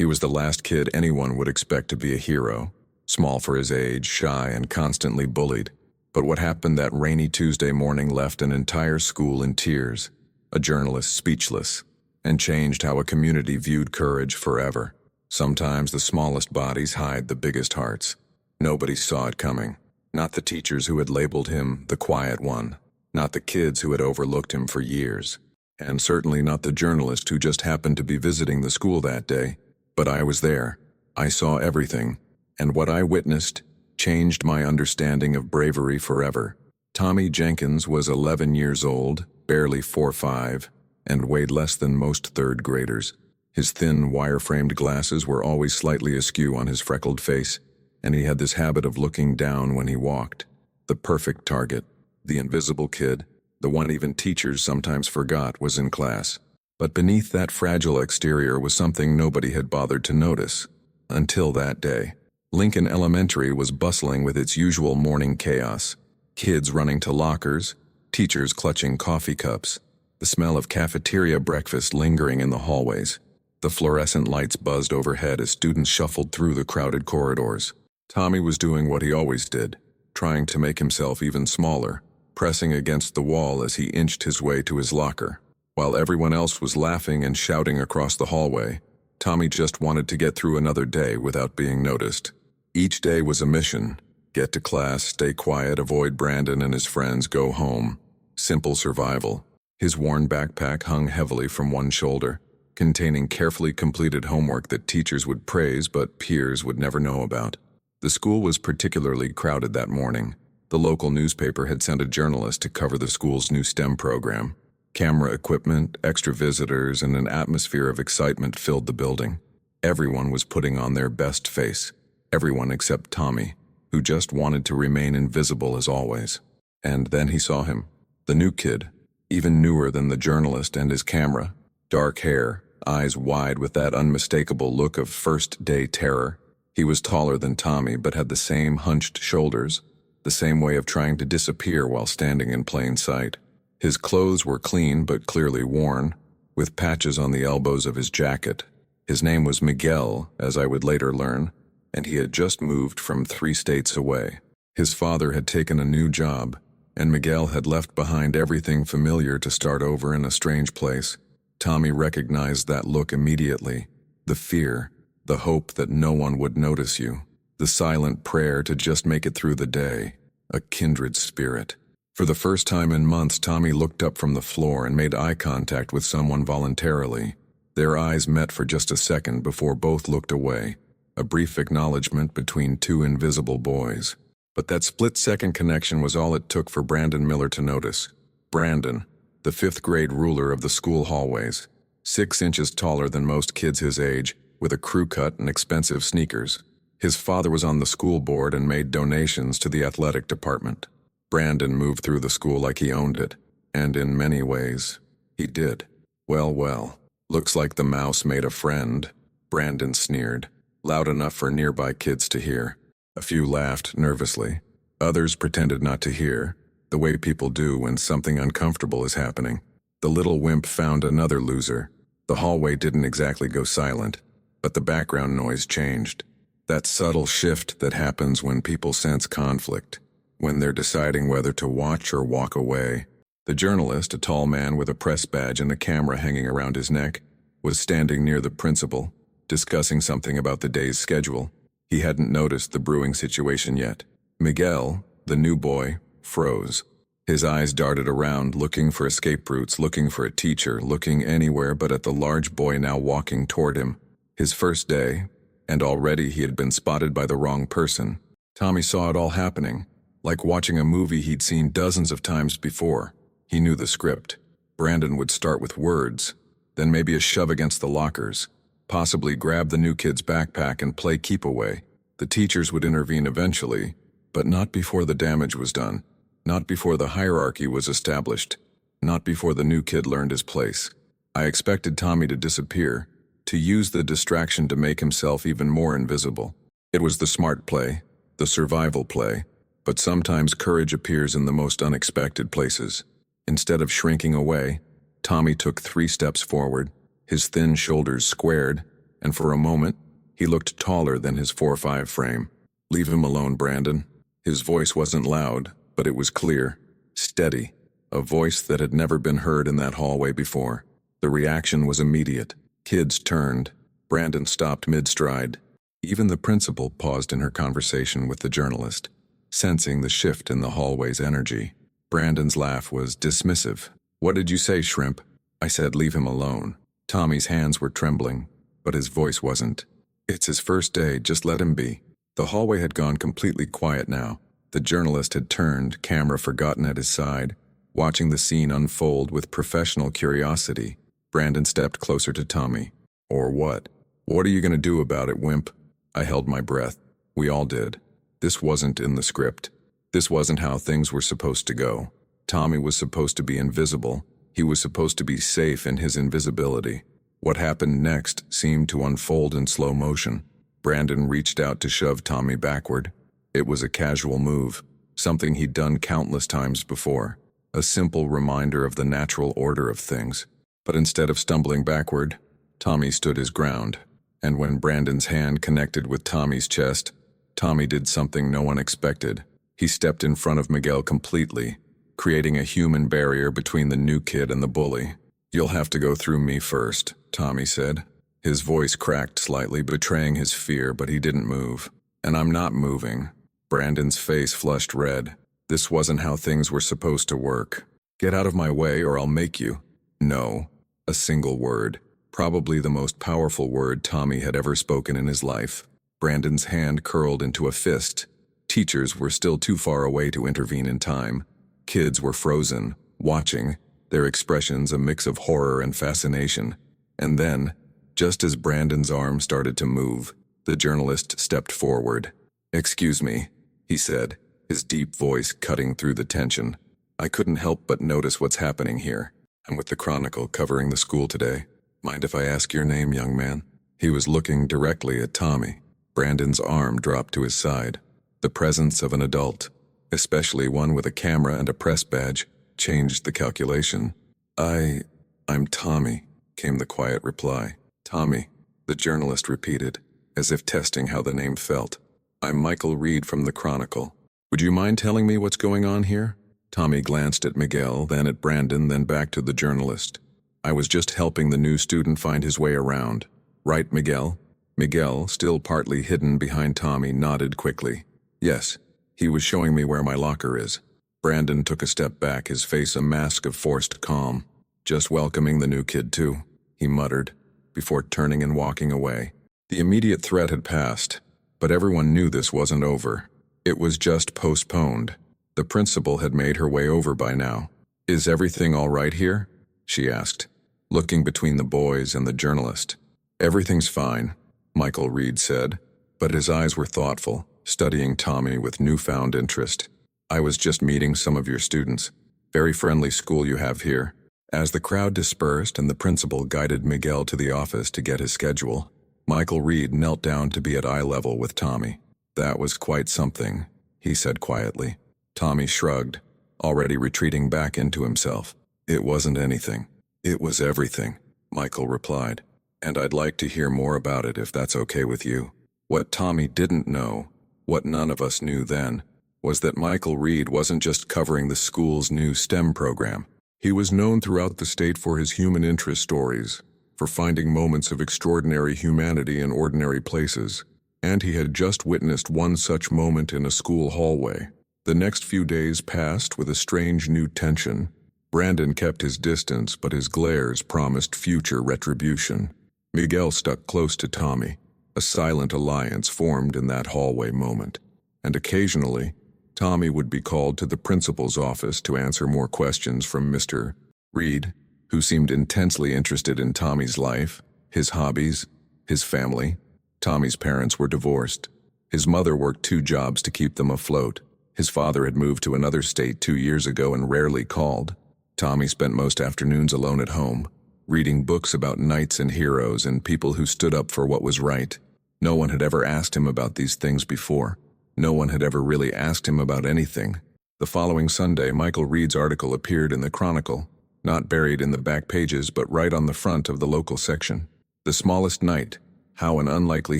He was the last kid anyone would expect to be a hero, small for his age, shy, and constantly bullied. But what happened that rainy Tuesday morning left an entire school in tears, a journalist speechless, and changed how a community viewed courage forever. Sometimes the smallest bodies hide the biggest hearts. Nobody saw it coming. Not the teachers who had labeled him the quiet one. Not the kids who had overlooked him for years. And certainly not the journalist who just happened to be visiting the school that day. But I was there. I saw everything. And what I witnessed changed my understanding of bravery forever. Tommy Jenkins was 11 years old, barely 4'5", and weighed less than most third graders. His thin, wire-framed glasses were always slightly askew on his freckled face, and he had this habit of looking down when he walked. The perfect target, the invisible kid, the one even teachers sometimes forgot was in class. But beneath that fragile exterior was something nobody had bothered to notice. Until that day. Lincoln Elementary was bustling with its usual morning chaos. Kids running to lockers, teachers clutching coffee cups, the smell of cafeteria breakfast lingering in the hallways. The fluorescent lights buzzed overhead as students shuffled through the crowded corridors. Tommy was doing what he always did, trying to make himself even smaller, pressing against the wall as he inched his way to his locker. While everyone else was laughing and shouting across the hallway, Tommy just wanted to get through another day without being noticed. Each day was a mission. Get to class, stay quiet, avoid Brandon and his friends, go home. Simple survival. His worn backpack hung heavily from one shoulder, containing carefully completed homework that teachers would praise but peers would never know about. The school was particularly crowded that morning. The local newspaper had sent a journalist to cover the school's new STEM program. Camera equipment, extra visitors, and an atmosphere of excitement filled the building. Everyone was putting on their best face. Everyone except Tommy, who just wanted to remain invisible as always. And then he saw him. The new kid, even newer than the journalist and his camera. Dark hair, eyes wide with that unmistakable look of first-day terror. He was taller than Tommy but had the same hunched shoulders, the same way of trying to disappear while standing in plain sight. His clothes were clean but clearly worn, with patches on the elbows of his jacket. His name was Miguel, as I would later learn, and he had just moved from 3 states away. His father had taken a new job, and Miguel had left behind everything familiar to start over in a strange place. Tommy recognized that look immediately. The fear, the hope that no one would notice you, the silent prayer to just make it through the day, a kindred spirit. For the first time in months, Tommy looked up from the floor and made eye contact with someone voluntarily. Their eyes met for just a second before both looked away, a brief acknowledgement between 2 invisible boys. But that split-second connection was all it took for Brandon Miller to notice. Brandon, the 5th grade ruler of the school hallways, 6 inches taller than most kids his age, with a crew cut and expensive sneakers. His father was on the school board and made donations to the athletic department. Brandon moved through the school like he owned it, and in many ways, he did. Well, looks like the mouse made a friend, Brandon sneered, loud enough for nearby kids to hear. A few laughed nervously. Others pretended not to hear, the way people do when something uncomfortable is happening. The little wimp found another loser. The hallway didn't exactly go silent, but the background noise changed. That subtle shift that happens when people sense conflict, when they're deciding whether to watch or walk away. The journalist, a tall man with a press badge and a camera hanging around his neck, was standing near the principal, discussing something about the day's schedule. He hadn't noticed the brewing situation yet. Miguel, the new boy, froze. His eyes darted around, looking for escape routes, looking for a teacher, looking anywhere but at the large boy now walking toward him. His first day, and already he had been spotted by the wrong person. Tommy saw it all happening, like watching a movie he'd seen dozens of times before. He knew the script. Brandon would start with words, then maybe a shove against the lockers, possibly grab the new kid's backpack and play keep away. The teachers would intervene eventually, but not before the damage was done, not before the hierarchy was established, not before the new kid learned his place. I expected Tommy to disappear, to use the distraction to make himself even more invisible. It was the smart play, the survival play, but sometimes courage appears in the most unexpected places. Instead of shrinking away, Tommy took 3 steps forward, his thin shoulders squared, and for a moment, he looked taller than his 4'5" frame. "Leave him alone, Brandon." His voice wasn't loud, but it was clear, steady, a voice that had never been heard in that hallway before. The reaction was immediate. Kids turned. Brandon stopped mid-stride. Even the principal paused in her conversation with the journalist, sensing the shift in the hallway's energy. Brandon's laugh was dismissive. "What did you say, Shrimp?" "I said leave him alone." Tommy's hands were trembling, but his voice wasn't. "It's his first day, just let him be." The hallway had gone completely quiet now. The journalist had turned, camera forgotten at his side, watching the scene unfold with professional curiosity. Brandon stepped closer to Tommy. "Or what? What are you going to do about it, wimp?" I held my breath. We all did. This wasn't in the script. This wasn't how things were supposed to go. Tommy was supposed to be invisible. He was supposed to be safe in his invisibility. What happened next seemed to unfold in slow motion. Brandon reached out to shove Tommy backward. It was a casual move, something he'd done countless times before, a simple reminder of the natural order of things. But instead of stumbling backward, Tommy stood his ground. And when Brandon's hand connected with Tommy's chest, Tommy did something no one expected. He stepped in front of Miguel completely, creating a human barrier between the new kid and the bully. "You'll have to go through me first," Tommy said. His voice cracked slightly, betraying his fear, but he didn't move. "And I'm not moving." Brandon's face flushed red. This wasn't how things were supposed to work. "Get out of my way or I'll make you." "No." A single word. Probably the most powerful word Tommy had ever spoken in his life. Brandon's hand curled into a fist. Teachers were still too far away to intervene in time. Kids were frozen, watching, their expressions a mix of horror and fascination. And then, just as Brandon's arm started to move, the journalist stepped forward. "Excuse me," he said, his deep voice cutting through the tension. "I couldn't help but notice what's happening here. I'm with the Chronicle covering the school today. Mind if I ask your name, young man?" He was looking directly at Tommy. Brandon's arm dropped to his side. The presence of an adult, especially one with a camera and a press badge, changed the calculation. I'm Tommy," came the quiet reply. "Tommy," the journalist repeated, as if testing how the name felt. "I'm Michael Reed from the Chronicle. Would you mind telling me what's going on here?" Tommy glanced at Miguel, then at Brandon, then back to the journalist. "I was just helping the new student find his way around. Right, Miguel?" Miguel, still partly hidden behind Tommy, nodded quickly. "Yes, he was showing me where my locker is." Brandon took a step back, his face a mask of forced calm. "Just welcoming the new kid too," he muttered, before turning and walking away. The immediate threat had passed, but everyone knew this wasn't over. It was just postponed. The principal had made her way over by now. "Is everything all right here?" she asked, looking between the boys and the journalist. "Everything's fine," Michael Reed said, but his eyes were thoughtful, studying Tommy with newfound interest. "I was just meeting some of your students. Very friendly school you have here." As the crowd dispersed and the principal guided Miguel to the office to get his schedule, Michael Reed knelt down to be at eye level with Tommy. "That was quite something," he said quietly. Tommy shrugged, already retreating back into himself. "It wasn't anything. It was everything," Michael replied. "And I'd like to hear more about it if that's okay with you." What Tommy didn't know, what none of us knew then, was that Michael Reed wasn't just covering the school's new STEM program. He was known throughout the state for his human interest stories, for finding moments of extraordinary humanity in ordinary places, and he had just witnessed one such moment in a school hallway. The next few days passed with a strange new tension. Brandon kept his distance, but his glares promised future retribution. Miguel stuck close to Tommy. A silent alliance formed in that hallway moment. And occasionally, Tommy would be called to the principal's office to answer more questions from Mr. Reed, who seemed intensely interested in Tommy's life, his hobbies, his family. Tommy's parents were divorced. His mother worked 2 jobs to keep them afloat. His father had moved to another state 2 years ago and rarely called. Tommy spent most afternoons alone at home, reading books about knights and heroes and people who stood up for what was right. No one had ever asked him about these things before. No one had ever really asked him about anything. The following Sunday, Michael Reed's article appeared in the Chronicle, not buried in the back pages but right on the front of the local section. "The smallest knight, How an Unlikely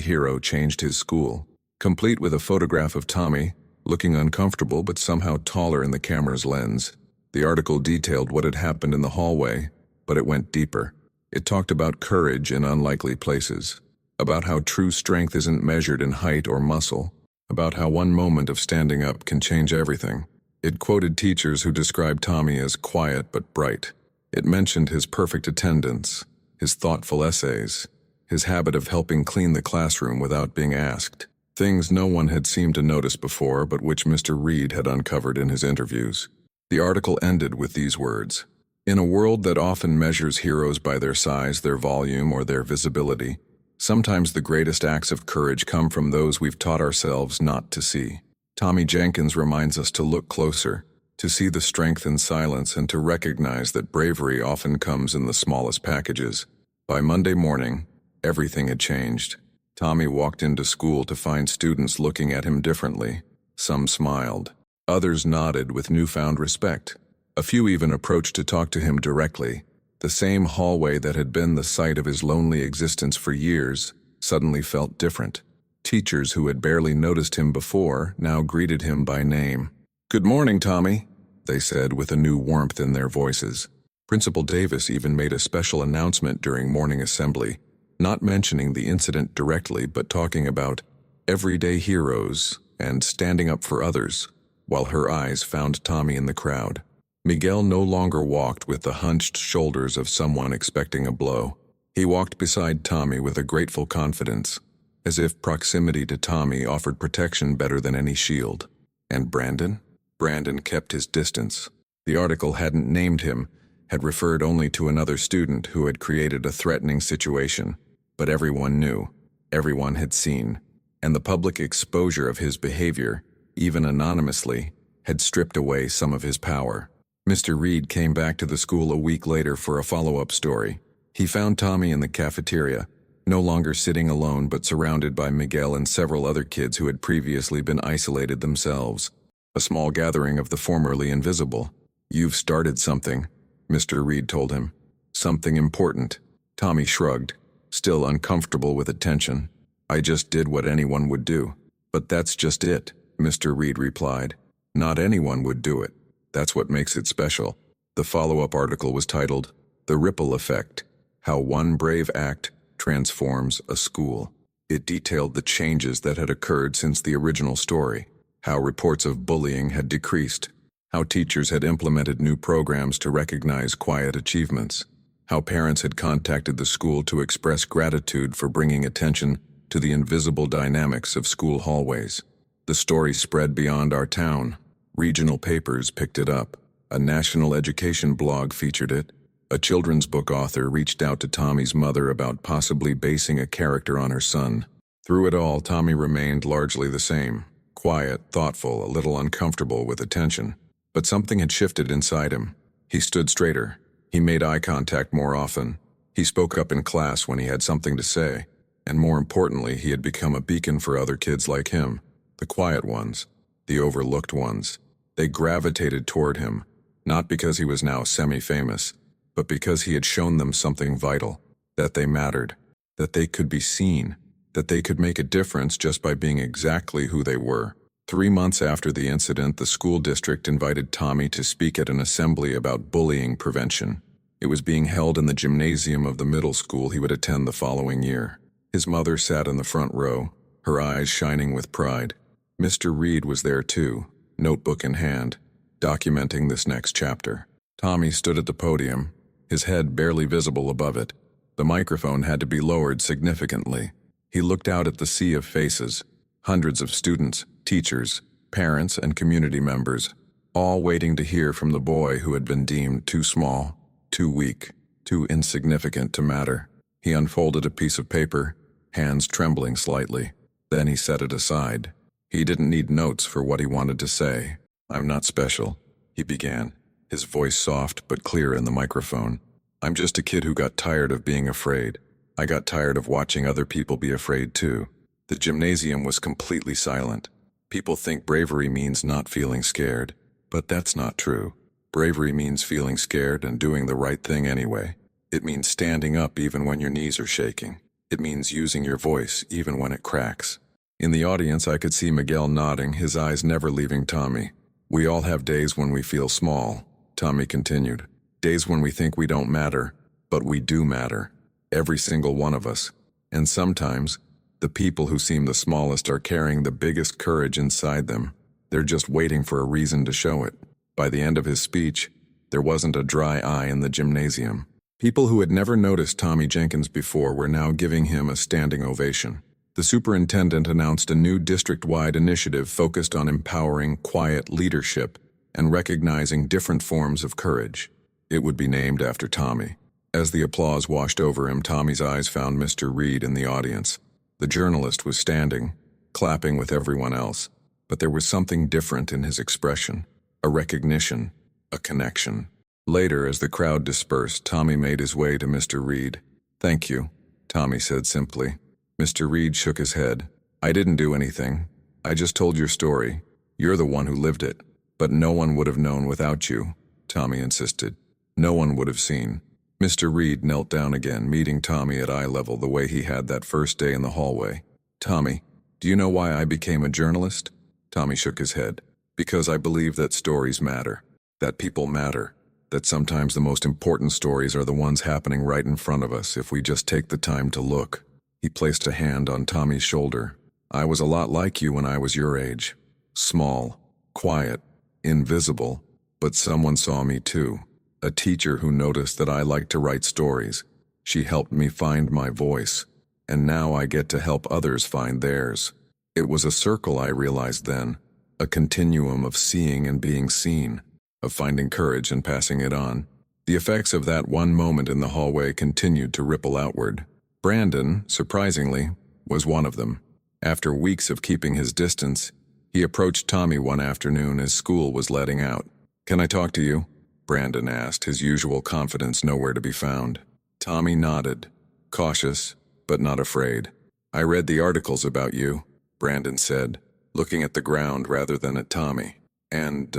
Hero Changed His School, complete with a photograph of Tommy, looking uncomfortable but somehow taller in the camera's lens. The article detailed what had happened in the hallway, but it went deeper. It talked about courage in unlikely places, about how true strength isn't measured in height or muscle, about how one moment of standing up can change everything. It quoted teachers who described Tommy as quiet but bright. It mentioned his perfect attendance, his thoughtful essays, his habit of helping clean the classroom without being asked. Things no one had seemed to notice before, but which Mr. Reed had uncovered in his interviews. The article ended with these words: "In a world that often measures heroes by their size, their volume, or their visibility, sometimes the greatest acts of courage come from those we've taught ourselves not to see." Tommy Jenkins reminds us to look closer, to see the strength in silence, and to recognize that bravery often comes in the smallest packages. By Monday morning, everything had changed. Tommy walked into school to find students looking at him differently. Some smiled. Others nodded with newfound respect. A few even approached to talk to him directly. The same hallway that had been the site of his lonely existence for years suddenly felt different. Teachers who had barely noticed him before now greeted him by name. "Good morning, Tommy," they said with a new warmth in their voices. Principal Davis even made a special announcement during morning assembly, not mentioning the incident directly but talking about everyday heroes and standing up for others, while her eyes found Tommy in the crowd. Miguel no longer walked with the hunched shoulders of someone expecting a blow. He walked beside Tommy with a grateful confidence, as if proximity to Tommy offered protection better than any shield. And Brandon? Brandon kept his distance. The article hadn't named him, had referred only to another student who had created a threatening situation. But everyone knew, everyone had seen, and the public exposure of his behavior, even anonymously, had stripped away some of his power. Mr. Reed came back to the school a week later for a follow-up story. He found Tommy in the cafeteria, no longer sitting alone but surrounded by Miguel and several other kids who had previously been isolated themselves. A small gathering of the formerly invisible. "You've started something," Mr. Reed told him. "Something important." Tommy shrugged, still uncomfortable with attention. "I just did what anyone would do." "But that's just it," Mr. Reed replied. "Not anyone would do it. That's what makes it special." The follow-up article was titled, "The Ripple Effect: How One Brave Act Transforms a School." It detailed the changes that had occurred since the original story, how reports of bullying had decreased, how teachers had implemented new programs to recognize quiet achievements, how parents had contacted the school to express gratitude for bringing attention to the invisible dynamics of school hallways. The story spread beyond our town. Regional papers picked it up. A national education blog featured it. A children's book author reached out to Tommy's mother about possibly basing a character on her son. Through it all, Tommy remained largely the same. Quiet, thoughtful, a little uncomfortable with attention. But something had shifted inside him. He stood straighter. He made eye contact more often. He spoke up in class when he had something to say. And more importantly, he had become a beacon for other kids like him. The quiet ones. The overlooked ones. They gravitated toward him, not because he was now semi-famous, but because he had shown them something vital, that they mattered, that they could be seen, that they could make a difference just by being exactly who they were. 3 months after the incident, the school district invited Tommy to speak at an assembly about bullying prevention. It was being held in the gymnasium of the middle school he would attend the following year. His mother sat in the front row, her eyes shining with pride. Mr. Reed was there too, notebook in hand, documenting this next chapter. Tommy stood at the podium, his head barely visible above it. The microphone had to be lowered significantly. He looked out at the sea of faces, hundreds of students, teachers, parents, and community members, all waiting to hear from the boy who had been deemed too small, too weak, too insignificant to matter. He unfolded a piece of paper, hands trembling slightly. Then he set it aside. He didn't need notes for what he wanted to say. "I'm not special," he began, his voice soft but clear in the microphone. "I'm just a kid who got tired of being afraid. I got tired of watching other people be afraid too." The gymnasium was completely silent. People think bravery means not feeling scared, but that's not true. Bravery means feeling scared and doing the right thing anyway. It means standing up even when your knees are shaking. It means using your voice even when it cracks. In the audience, I could see Miguel nodding, his eyes never leaving Tommy. We all have days when we feel small, Tommy continued. Days when we think we don't matter, but we do matter. Every single one of us. And sometimes, the people who seem the smallest are carrying the biggest courage inside them. They're just waiting for a reason to show it. By the end of his speech, there wasn't a dry eye in the gymnasium. People who had never noticed Tommy Jenkins before were now giving him a standing ovation. The superintendent announced a new district-wide initiative focused on empowering quiet leadership and recognizing different forms of courage. It would be named after Tommy. As the applause washed over him, Tommy's eyes found Mr. Reed in the audience. The journalist was standing, clapping with everyone else, but there was something different in his expression. A recognition, a connection. Later, as the crowd dispersed, Tommy made his way to Mr. Reed. "Thank you," Tommy said simply. Mr. Reed shook his head. "I didn't do anything. I just told your story. You're the one who lived it. But no one would have known without you," Tommy insisted. "No one would have seen." Mr. Reed knelt down again, meeting Tommy at eye level the way he had that first day in the hallway. "Tommy, do you know why I became a journalist?" Tommy shook his head. "Because I believe that stories matter. That people matter. That sometimes the most important stories are the ones happening right in front of us if we just take the time to look." He placed a hand on Tommy's shoulder. "I was a lot like you when I was your age. Small, quiet, invisible, but someone saw me too. A teacher who noticed that I liked to write stories. She helped me find my voice, and now I get to help others find theirs." It was a circle, I realized then, a continuum of seeing and being seen, of finding courage and passing it on. The effects of that one moment in the hallway continued to ripple outward. Brandon, surprisingly, was one of them. After weeks of keeping his distance, he approached Tommy one afternoon as school was letting out. "Can I talk to you?" Brandon asked, his usual confidence nowhere to be found. Tommy nodded, cautious, but not afraid. "I read the articles about you," Brandon said, looking at the ground rather than at Tommy. "And,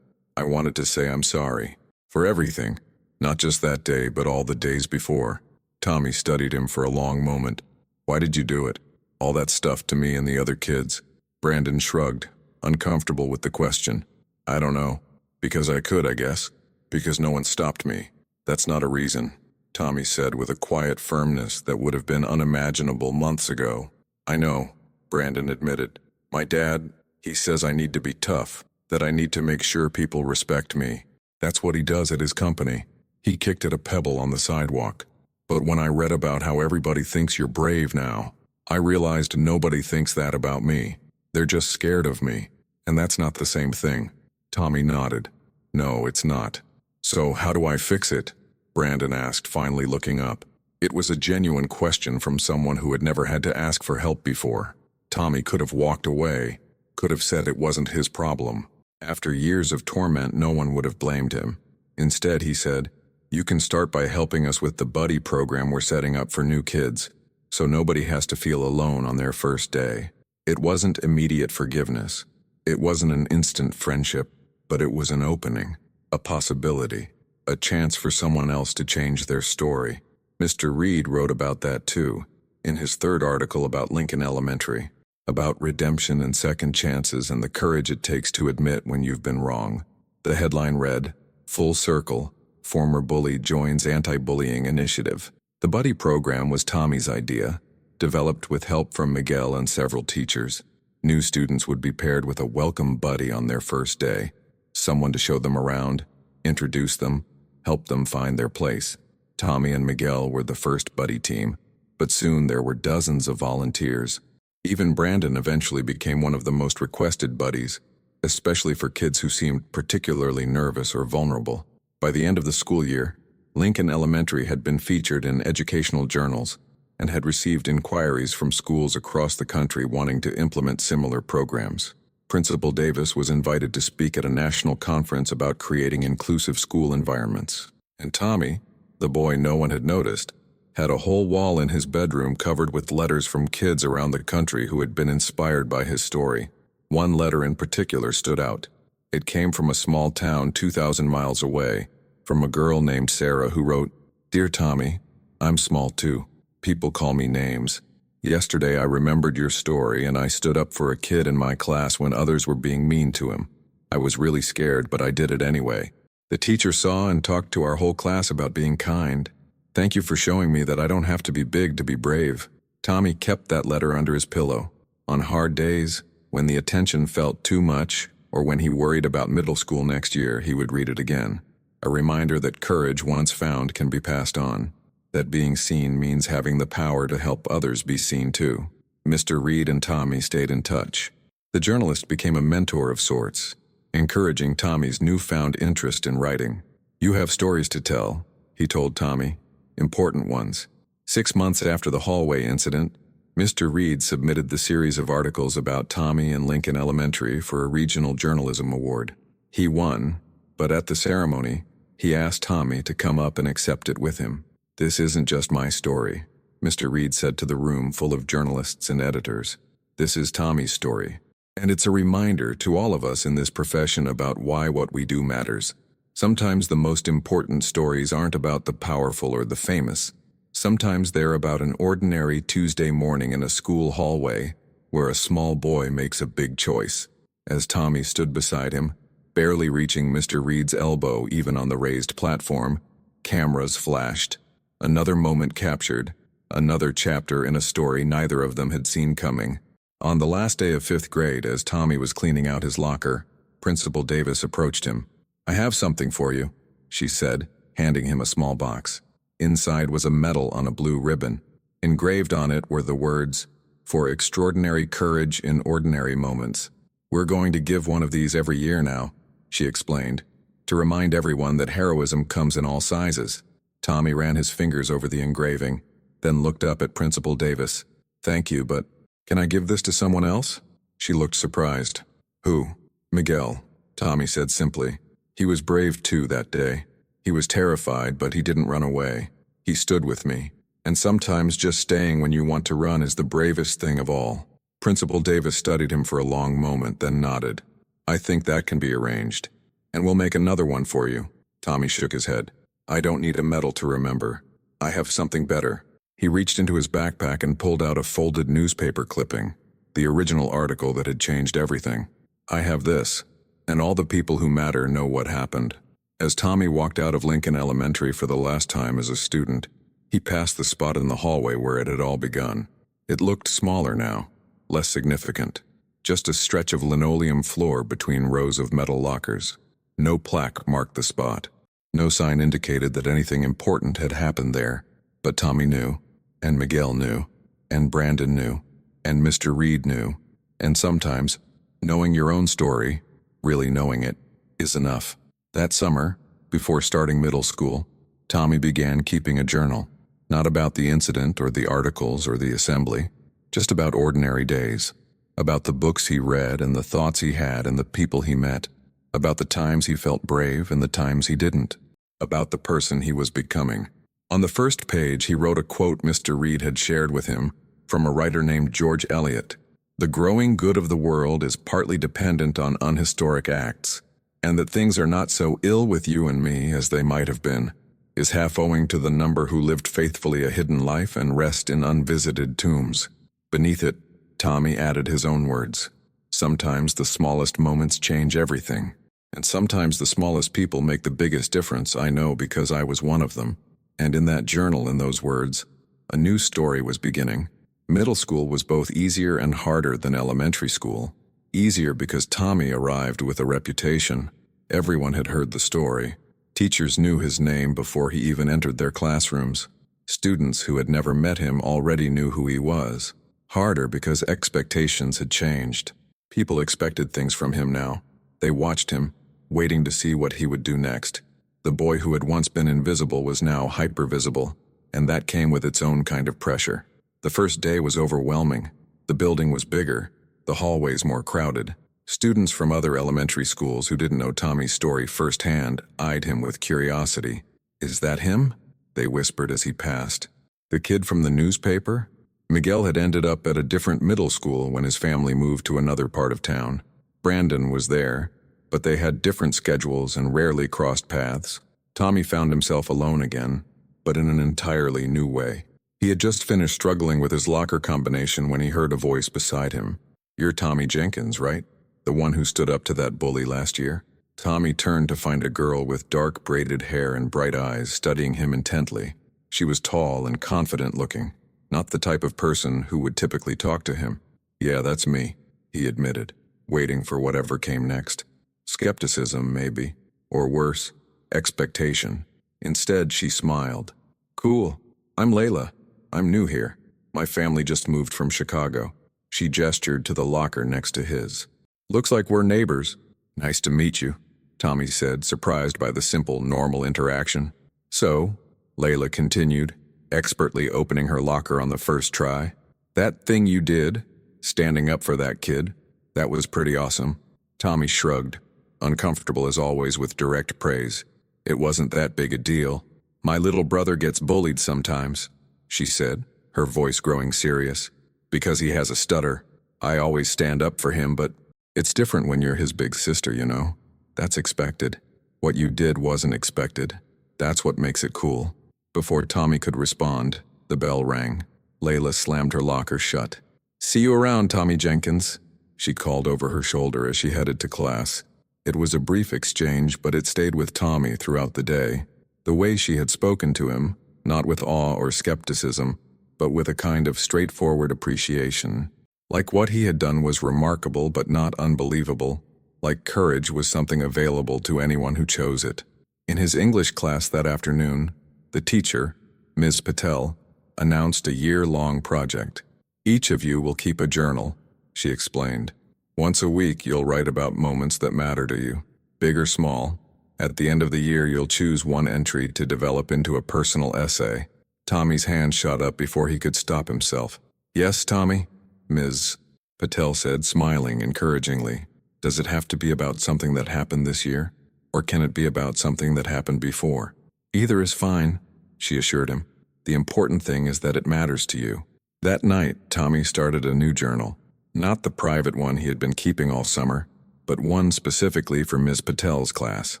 I wanted to say I'm sorry. For everything. Not just that day, but all the days before." Tommy studied him for a long moment. "Why did you do it? All that stuff to me and the other kids." Brandon shrugged, uncomfortable with the question. "I don't know. Because I could, I guess. Because no one stopped me. That's not a reason," Tommy said with a quiet firmness that would have been unimaginable months ago. "I know," Brandon admitted. "My dad, he says I need to be tough, that I need to make sure people respect me. That's what he does at his company." He kicked at a pebble on the sidewalk. "But when I read about how everybody thinks you're brave now, I realized nobody thinks that about me. They're just scared of me. And that's not the same thing." Tommy nodded. "No, it's not." "So how do I fix it?" Brandon asked, finally looking up. It was a genuine question from someone who had never had to ask for help before. Tommy could have walked away, could have said it wasn't his problem. After years of torment, no one would have blamed him. Instead, he said, "You can start by helping us with the buddy program we're setting up for new kids, so nobody has to feel alone on their first day." It wasn't immediate forgiveness. It wasn't an instant friendship, but it was an opening, a possibility, a chance for someone else to change their story. Mr. Reed wrote about that too, in his third article about Lincoln Elementary, about redemption and second chances and the courage it takes to admit when you've been wrong. The headline read, "Full Circle, Former Bully Joins Anti-Bullying Initiative." The buddy program was Tommy's idea, developed with help from Miguel and several teachers. New students would be paired with a welcome buddy on their first day, someone to show them around, introduce them, help them find their place. Tommy and Miguel were the first buddy team, but soon there were dozens of volunteers. Even Brandon eventually became one of the most requested buddies, especially for kids who seemed particularly nervous or vulnerable. By the end of the school year, Lincoln Elementary had been featured in educational journals and had received inquiries from schools across the country wanting to implement similar programs. Principal Davis was invited to speak at a national conference about creating inclusive school environments. And Tommy, the boy no one had noticed, had a whole wall in his bedroom covered with letters from kids around the country who had been inspired by his story. One letter in particular stood out. It came from a small town 2,000 miles away, from a girl named Sarah who wrote, "Dear Tommy, I'm small too. People call me names. Yesterday I remembered your story and I stood up for a kid in my class when others were being mean to him. I was really scared, but I did it anyway. The teacher saw and talked to our whole class about being kind. Thank you for showing me that I don't have to be big to be brave. Tommy kept that letter under his pillow. On hard days, when the attention felt too much, or when he worried about middle school next year, he would read it again. A reminder that courage once found can be passed on. That being seen means having the power to help others be seen too. Mr. Reed and Tommy stayed in touch. The journalist became a mentor of sorts, encouraging Tommy's newfound interest in writing. You have stories to tell, he told Tommy. Important ones. 6 months after the hallway incident, Mr. Reed submitted the series of articles about Tommy and Lincoln Elementary for a regional journalism award. He won, but at the ceremony, he asked Tommy to come up and accept it with him. This isn't just my story, Mr. Reed said to the room full of journalists and editors. This is Tommy's story. And it's a reminder to all of us in this profession about why what we do matters. Sometimes the most important stories aren't about the powerful or the famous. Sometimes they're about an ordinary Tuesday morning in a school hallway where a small boy makes a big choice. As Tommy stood beside him, barely reaching Mr. Reed's elbow even on the raised platform, cameras flashed. Another moment captured, another chapter in a story neither of them had seen coming. On the last day of 5th grade, as Tommy was cleaning out his locker, Principal Davis approached him. I have something for you, she said, handing him a small box. Inside was a medal on a blue ribbon. Engraved on it were the words, "For extraordinary courage in ordinary moments." We're going to give one of these every year now, she explained, to remind everyone that heroism comes in all sizes. Tommy ran his fingers over the engraving, then looked up at Principal Davis. Thank you, but can I give this to someone else? She looked surprised. Who? Miguel, Tommy said simply. He was brave too that day. He was terrified, but he didn't run away. He stood with me. And sometimes just staying when you want to run is the bravest thing of all. Principal Davis studied him for a long moment, then nodded. I think that can be arranged. And we'll make another one for you. Tommy shook his head. I don't need a medal to remember. I have something better. He reached into his backpack and pulled out a folded newspaper clipping, the original article that had changed everything. I have this, and all the people who matter know what happened. As Tommy walked out of Lincoln Elementary for the last time as a student, he passed the spot in the hallway where it had all begun. It looked smaller now, less significant. Just a stretch of linoleum floor between rows of metal lockers. No plaque marked the spot. No sign indicated that anything important had happened there. But Tommy knew, and Miguel knew, and Brandon knew, and Mr. Reed knew. And sometimes, knowing your own story, really knowing it, is enough. That summer, before starting middle school, Tommy began keeping a journal. Not about the incident or the articles or the assembly, just about ordinary days. About the books he read and the thoughts he had and the people he met. About the times he felt brave and the times he didn't. About the person he was becoming. On the first page, he wrote a quote Mr. Reed had shared with him from a writer named George Eliot. The growing good of the world is partly dependent on unhistoric acts, and that things are not so ill with you and me as they might have been, is half owing to the number who lived faithfully a hidden life and rest in unvisited tombs. Beneath it, Tommy added his own words. Sometimes the smallest moments change everything, and sometimes the smallest people make the biggest difference. I know because I was one of them. And in that journal, in those words, a new story was beginning. Middle school was both easier and harder than elementary school. Easier because Tommy arrived with a reputation. Everyone had heard the story. Teachers knew his name before he even entered their classrooms. Students who had never met him already knew who he was. Harder because expectations had changed. People expected things from him now. They watched him, waiting to see what he would do next. The boy who had once been invisible was now hypervisible, and that came with its own kind of pressure. The first day was overwhelming. The building was bigger, the hallways more crowded. Students from other elementary schools who didn't know Tommy's story firsthand eyed him with curiosity. Is that him? They whispered as he passed. The kid from the newspaper? Miguel had ended up at a different middle school when his family moved to another part of town. Brandon was there, but they had different schedules and rarely crossed paths. Tommy found himself alone again, but in an entirely new way. He had just finished struggling with his locker combination when he heard a voice beside him. "You're Tommy Jenkins, right? The one who stood up to that bully last year?" Tommy turned to find a girl with dark braided hair and bright eyes studying him intently. She was tall and confident looking, not the type of person who would typically talk to him. "Yeah, that's me," he admitted, waiting for whatever came next. Skepticism, maybe. Or worse, expectation. Instead, she smiled. "Cool. I'm Layla. I'm new here. My family just moved from Chicago." She gestured to the locker next to his. "Looks like we're neighbors." "Nice to meet you," Tommy said, surprised by the simple, normal interaction. "So," Layla continued, expertly opening her locker on the first try, "that thing you did, standing up for that kid, that was pretty awesome." Tommy shrugged, uncomfortable as always with direct praise. "It wasn't that big a deal. My little brother gets bullied sometimes," she said, her voice growing serious. "Because he has a stutter. I always stand up for him, but it's different when you're his big sister, you know? That's expected. What you did wasn't expected. That's what makes it cool." Before Tommy could respond, the bell rang. Layla slammed her locker shut. "See you around, Tommy Jenkins," she called over her shoulder as she headed to class. It was a brief exchange, but it stayed with Tommy throughout the day. The way she had spoken to him, not with awe or skepticism, but with a kind of straightforward appreciation. Like what he had done was remarkable but not unbelievable. Like courage was something available to anyone who chose it. In his English class that afternoon, the teacher, Ms. Patel, announced a year-long project. "Each of you will keep a journal," she explained. "Once a week you'll write about moments that matter to you, big or small. At the end of the year you'll choose one entry to develop into a personal essay." Tommy's hand shot up before he could stop himself. "Yes, Tommy?" Ms. Patel said, smiling encouragingly. "Does it have to be about something that happened this year? Or can it be about something that happened before?" "Either is fine," she assured him. "The important thing is that it matters to you." That night, Tommy started a new journal. Not the private one he had been keeping all summer, but one specifically for Ms. Patel's class.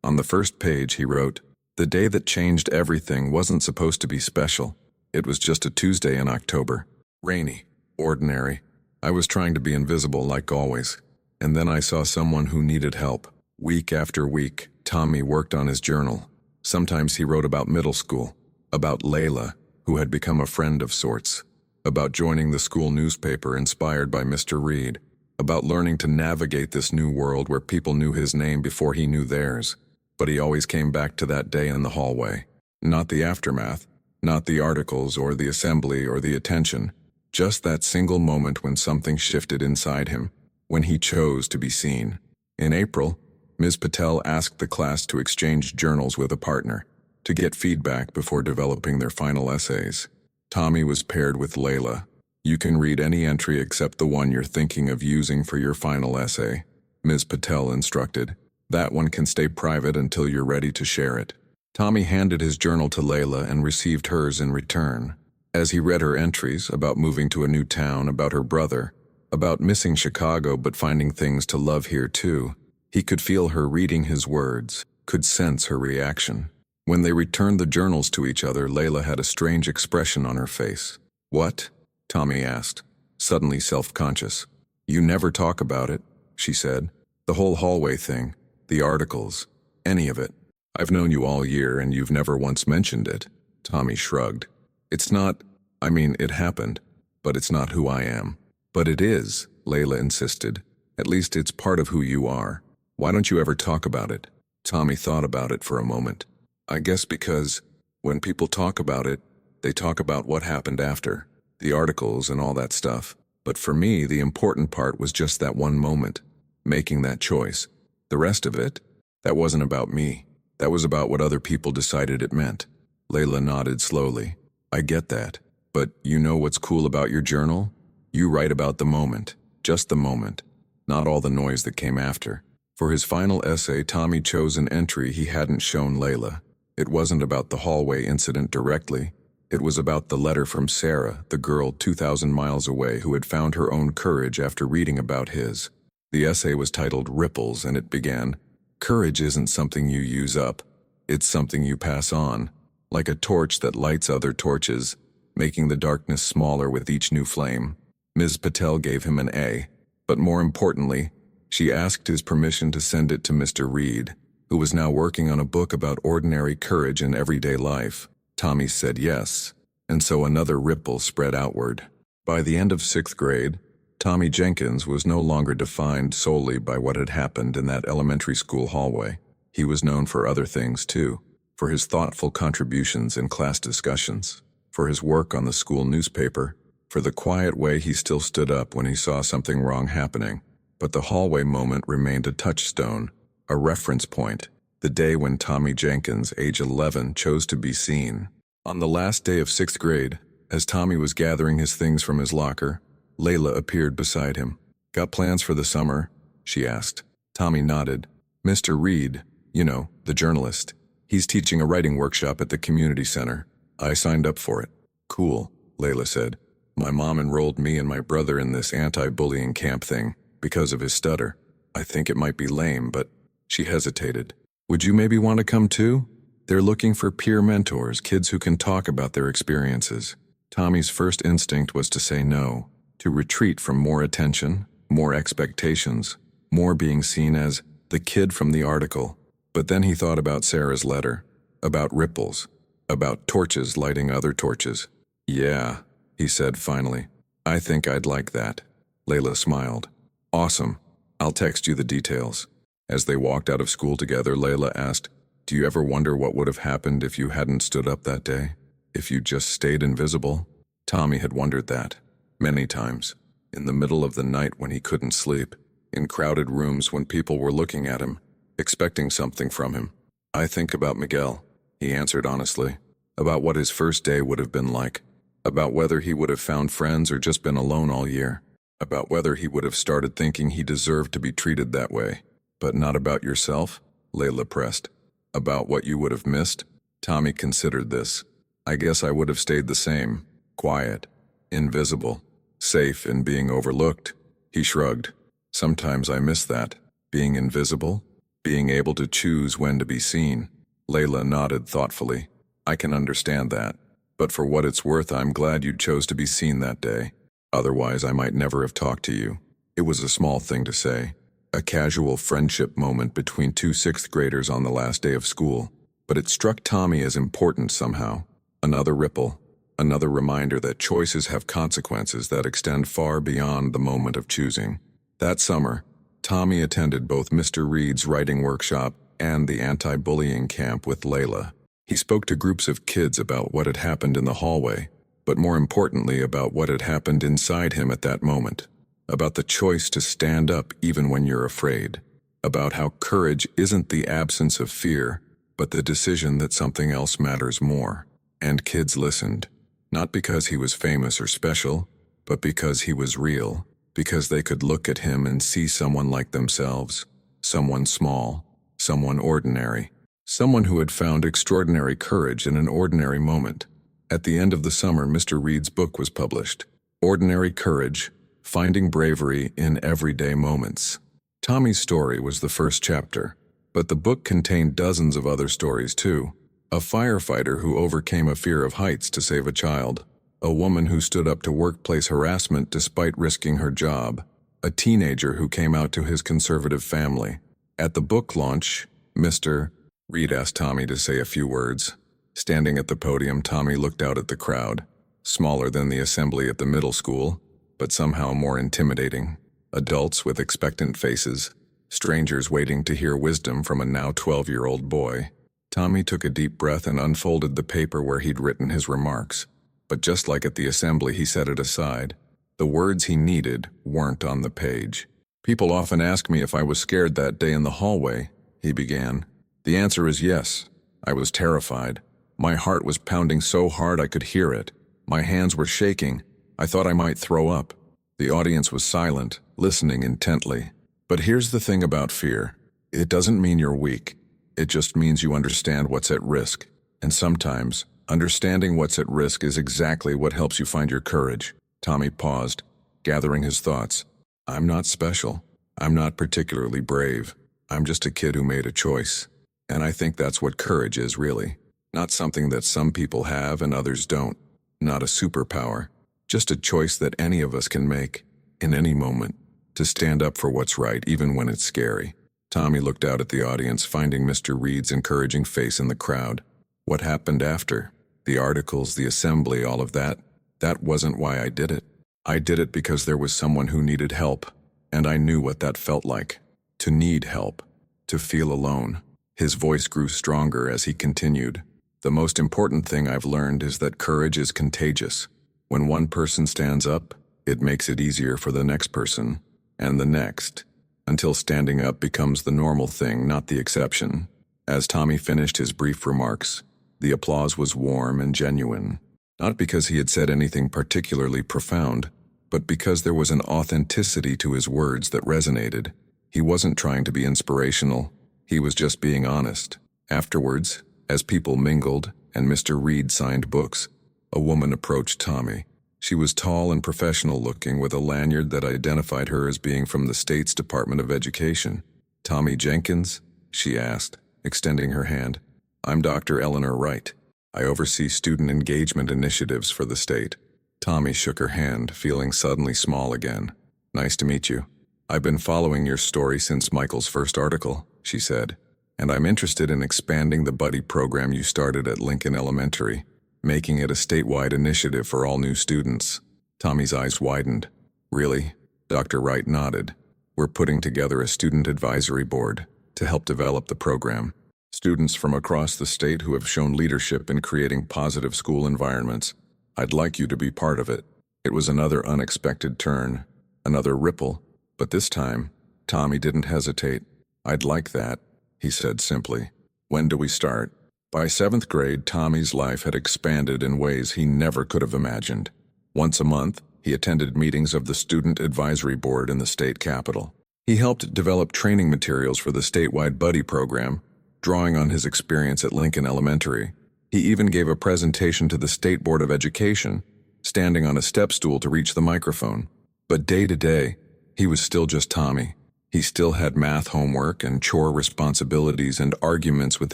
On the first page he wrote, "The day that changed everything wasn't supposed to be special. It was just a Tuesday in October. Rainy. Ordinary. I was trying to be invisible like always. And then I saw someone who needed help." Week after week, Tommy worked on his journal. Sometimes he wrote about middle school, about Layla, who had become a friend of sorts, about joining the school newspaper inspired by Mr. Reed, about learning to navigate this new world where people knew his name before he knew theirs. But he always came back to that day in the hallway. Not the aftermath, not the articles or the assembly or the attention, just that single moment when something shifted inside him, when he chose to be seen. In April, Ms. Patel asked the class to exchange journals with a partner, to get feedback before developing their final essays. Tommy was paired with Layla. "You can read any entry except the one you're thinking of using for your final essay," Ms. Patel instructed. "That one can stay private until you're ready to share it." Tommy handed his journal to Layla and received hers in return. As he read her entries about moving to a new town, about her brother, about missing Chicago but finding things to love here too, he could feel her reading his words, could sense her reaction. When they returned the journals to each other, Layla had a strange expression on her face. "What?" Tommy asked, suddenly self-conscious. "You never talk about it," she said. "The whole hallway thing, the articles, any of it. I've known you all year and you've never once mentioned it." Tommy shrugged. "It's not, it happened, but it's not who I am." "But it is," Layla insisted. "At least it's part of who you are. Why don't you ever talk about it?" Tommy thought about it for a moment. "I guess because, when people talk about it, they talk about what happened after, the articles and all that stuff. But for me, the important part was just that one moment, making that choice. The rest of it, that wasn't about me. That was about what other people decided it meant." Layla nodded slowly. "I get that. But you know what's cool about your journal? You write about the moment, just the moment, not all the noise that came after." For his final essay, Tommy chose an entry he hadn't shown Layla. It wasn't about the hallway incident directly. It was about the letter from Sarah, the girl 2,000 miles away who had found her own courage after reading about his. The essay was titled Ripples, and it began, "Courage isn't something you use up. It's something you pass on. Like a torch that lights other torches, making the darkness smaller with each new flame. Ms. Patel gave him an A, but more importantly, she asked his permission to send it to Mr. Reed, who was now working on a book about ordinary courage in everyday life. Tommy said yes, and so another ripple spread outward. By the end of 6th grade, Tommy Jenkins was no longer defined solely by what had happened in that elementary school hallway. He was known for other things too, for his thoughtful contributions in class discussions, for his work on the school newspaper, for the quiet way he still stood up when he saw something wrong happening. But the hallway moment remained a touchstone, a reference point, the day when Tommy Jenkins, age 11, chose to be seen. On the last day of 6th grade, as Tommy was gathering his things from his locker, Layla appeared beside him. "Got plans for the summer?" she asked. Tommy nodded. "Mr. Reed, you know, the journalist. He's teaching a writing workshop at the community center. I signed up for it." "Cool," Layla said. "My mom enrolled me and my brother in this anti-bullying camp thing because of his stutter. I think it might be lame, but..." She hesitated. "Would you maybe want to come too? They're looking for peer mentors, kids who can talk about their experiences." Tommy's first instinct was to say no, to retreat from more attention, more expectations, more being seen as the kid from the article. But then he thought about Sarah's letter, about ripples, about torches lighting other torches. "Yeah," he said finally. "I think I'd like that." Layla smiled. "Awesome. I'll text you the details." As they walked out of school together, Layla asked, "Do you ever wonder what would have happened if you hadn't stood up that day? If you just stayed invisible?" Tommy had wondered that. Many times. In the middle of the night when he couldn't sleep. In crowded rooms when people were looking at him, expecting something from him. "I think about Miguel," he answered honestly. About what his first day would have been like. About whether he would have found friends or just been alone all year. About whether he would have started thinking he deserved to be treated that way. "But not about yourself?" Layla pressed. "About what you would have missed?" Tommy considered this. "I guess I would have stayed the same. Quiet. Invisible. Safe in being overlooked." He shrugged. "Sometimes I miss that. Being invisible. Being able to choose when to be seen." Layla nodded thoughtfully. "I can understand that. But for what it's worth, I'm glad you chose to be seen that day. Otherwise, I might never have talked to you." It was a small thing to say. A casual friendship moment between two 6th graders on the last day of school. But it struck Tommy as important somehow. Another ripple. Another reminder that choices have consequences that extend far beyond the moment of choosing. That summer, Tommy attended both Mr. Reed's writing workshop and the anti-bullying camp with Layla. He spoke to groups of kids about what had happened in the hallway, but more importantly about what had happened inside him at that moment. About the choice to stand up even when you're afraid. About how courage isn't the absence of fear, but the decision that something else matters more. And kids listened. Not because he was famous or special, but because he was real. Because they could look at him and see someone like themselves. Someone small. Someone ordinary. Someone who had found extraordinary courage in an ordinary moment. At the end of the summer, Mr. Reed's book was published. Ordinary Courage, Finding Bravery in Everyday Moments. Tommy's story was the first chapter, but the book contained dozens of other stories too. A firefighter who overcame a fear of heights to save a child. A woman who stood up to workplace harassment despite risking her job. A teenager who came out to his conservative family. At the book launch, Mr. Reed asked Tommy to say a few words. Standing at the podium, Tommy looked out at the crowd. Smaller than the assembly at the middle school, but somehow more intimidating. Adults with expectant faces. Strangers waiting to hear wisdom from a now 12-year-old boy. Tommy took a deep breath and unfolded the paper where he'd written his remarks. But just like at the assembly, he set it aside. The words he needed weren't on the page. "People often ask me if I was scared that day in the hallway," he began. "The answer is yes. I was terrified. My heart was pounding so hard I could hear it. My hands were shaking. I thought I might throw up." The audience was silent, listening intently. But here's the thing about fear. It doesn't mean you're weak. It just means you understand what's at risk. And sometimes, understanding what's at risk is exactly what helps you find your courage. Tommy paused, gathering his thoughts. "I'm not special. I'm not particularly brave. I'm just a kid who made a choice. And I think that's what courage is, really. Not something that some people have and others don't. not a superpower, just a choice that any of us can make, in any moment, to stand up for what's right even when it's scary. Tommy looked out at the audience, finding Mr. Reed's encouraging face in the crowd. What happened after? The articles, the assembly, all of that? That wasn't why I did it. I did it because there was someone who needed help, and I knew what that felt like. To need help. To feel alone. His voice grew stronger as he continued. The most important thing I've learned is that courage is contagious. When one person stands up, it makes it easier for the next person, and the next, until standing up becomes the normal thing, not the exception. As Tommy finished his brief remarks, the applause was warm and genuine, not because he had said anything particularly profound, but because there was an authenticity to his words that resonated. He wasn't trying to be inspirational, he was just being honest. Afterwards, as people mingled and Mr. Reed signed books, a woman approached Tommy. She was tall and professional looking, with a lanyard that identified her as being from the state's Department of Education. "Tommy Jenkins?" she asked, extending her hand. "I'm Dr. Eleanor Wright. I oversee student engagement initiatives for the state." Tommy shook her hand, feeling suddenly small again. "Nice to meet you. I've been following your story since Michael's first article," she said, "and I'm interested in expanding the buddy program you started at Lincoln Elementary, making it a statewide initiative for all new students." Tommy's eyes widened. "Really?" Dr. Wright nodded. "We're putting together a student advisory board to help develop the program. Students from across the state who have shown leadership in creating positive school environments. I'd like you to be part of it." It was another unexpected turn, another ripple, but this time, Tommy didn't hesitate. "I'd like that," he said simply. "When do we start?" By 7th grade, Tommy's life had expanded in ways he never could have imagined. Once a month, he attended meetings of the Student Advisory Board in the state capitol. He helped develop training materials for the statewide buddy program, drawing on his experience at Lincoln Elementary. He even gave a presentation to the State Board of Education, standing on a step stool to reach the microphone. But day to day, he was still just Tommy. He still had math homework and chore responsibilities and arguments with